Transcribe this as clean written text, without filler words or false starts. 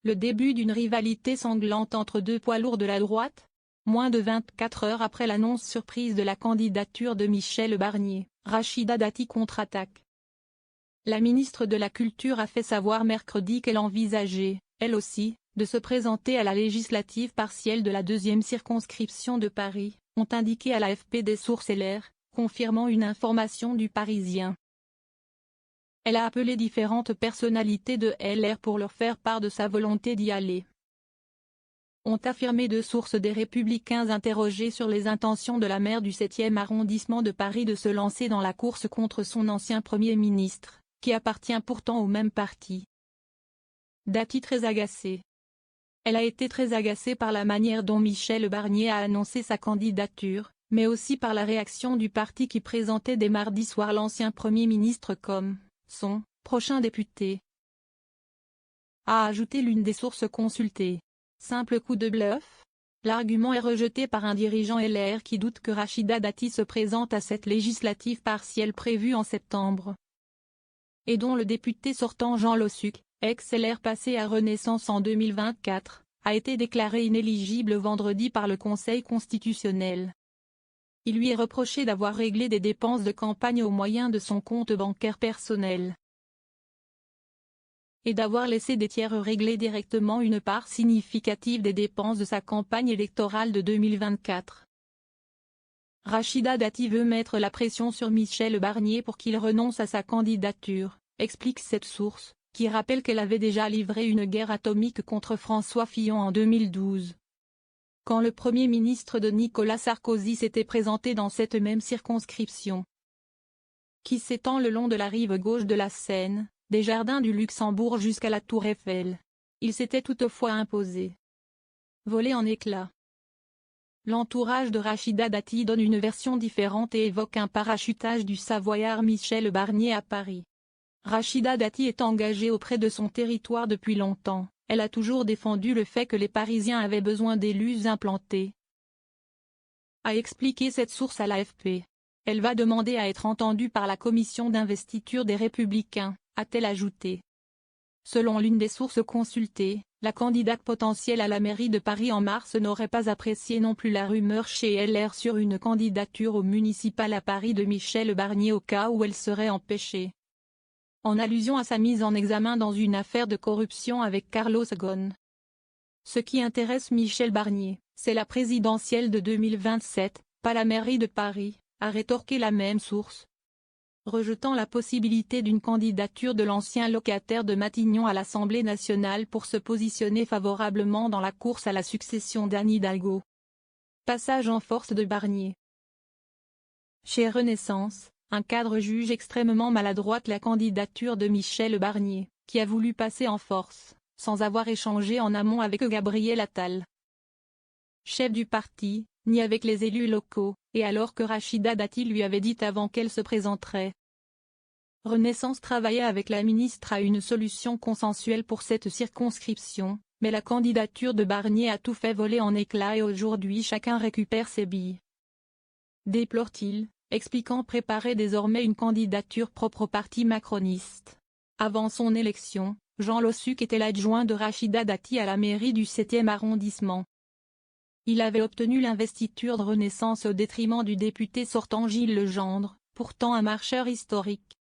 le début d'une rivalité sanglante entre deux poids lourds de la droite. Moins de 24 heures après l'annonce surprise de la candidature de Michel Barnier, Rachida Dati contre-attaque. La ministre de la Culture a fait savoir mercredi qu'elle envisageait, elle aussi, de se présenter à la législative partielle de la deuxième circonscription de Paris, ont indiqué à l'AFP des sources LR, confirmant une information du Parisien. Elle a appelé différentes personnalités de LR pour leur faire part de sa volonté d'y aller. Ont affirmé deux sources des Républicains interrogés sur les intentions de la maire du 7e arrondissement de Paris de se lancer dans la course contre son ancien Premier ministre, qui appartient pourtant au même parti. Dati très agacée. Elle a été très agacée par la manière dont Michel Barnier a annoncé sa candidature, mais aussi par la réaction du parti qui présentait dès mardi soir l'ancien Premier ministre comme son prochain député. A ajouté l'une des sources consultées. Simple coup de bluff? L'argument est rejeté par un dirigeant LR qui doute que Rachida Dati se présente à cette législative partielle prévue en septembre. Et dont le député sortant Jean Lossuc, ex-LR passé à Renaissance en 2024, a été déclaré inéligible vendredi par le Conseil constitutionnel. Il lui est reproché d'avoir réglé des dépenses de campagne au moyen de son compte bancaire personnel. Et d'avoir laissé des tiers régler directement une part significative des dépenses de sa campagne électorale de 2024. Rachida Dati veut mettre la pression sur Michel Barnier pour qu'il renonce à sa candidature, explique cette source, qui rappelle qu'elle avait déjà livré une guerre atomique contre François Fillon en 2012. Quand le Premier ministre de Nicolas Sarkozy s'était présenté dans cette même circonscription, qui s'étend le long de la rive gauche de la Seine, des jardins du Luxembourg jusqu'à la Tour Eiffel. Il s'était toutefois imposé. Volé en éclats. L'entourage de Rachida Dati donne une version différente et évoque un parachutage du Savoyard Michel Barnier à Paris. Rachida Dati est engagée auprès de son territoire depuis longtemps, elle a toujours défendu le fait que les Parisiens avaient besoin d'élus implantés. A expliqué cette source à l'AFP. Elle va demander à être entendue par la commission d'investiture des Républicains, a-t-elle ajouté. Selon l'une des sources consultées, la candidate potentielle à la mairie de Paris en mars n'aurait pas apprécié non plus la rumeur chez LR sur une candidature au municipal à Paris de Michel Barnier au cas où elle serait empêchée. En allusion à sa mise en examen dans une affaire de corruption avec Carlos Ghosn. Ce qui intéresse Michel Barnier, c'est la présidentielle de 2027, pas la mairie de Paris, a rétorqué la même source. Rejetant la possibilité d'une candidature de l'ancien locataire de Matignon à l'Assemblée nationale pour se positionner favorablement dans la course à la succession d'Anne Hidalgo. Passage en force de Barnier. Chez Renaissance, un cadre juge extrêmement maladroite la candidature de Michel Barnier, qui a voulu passer en force, sans avoir échangé en amont avec Gabriel Attal, chef du parti, ni avec les élus locaux, et alors que Rachida Dati lui avait dit avant qu'elle se présenterait. Renaissance travaillait avec la ministre à une solution consensuelle pour cette circonscription, mais la candidature de Barnier a tout fait voler en éclats et aujourd'hui chacun récupère ses billes. Déplore-t-il, expliquant préparer désormais une candidature propre au parti macroniste. Avant son élection, Jean Lossuc était l'adjoint de Rachida Dati à la mairie du 7e arrondissement. Il avait obtenu l'investiture de Renaissance au détriment du député sortant Gilles Legendre, pourtant un marcheur historique.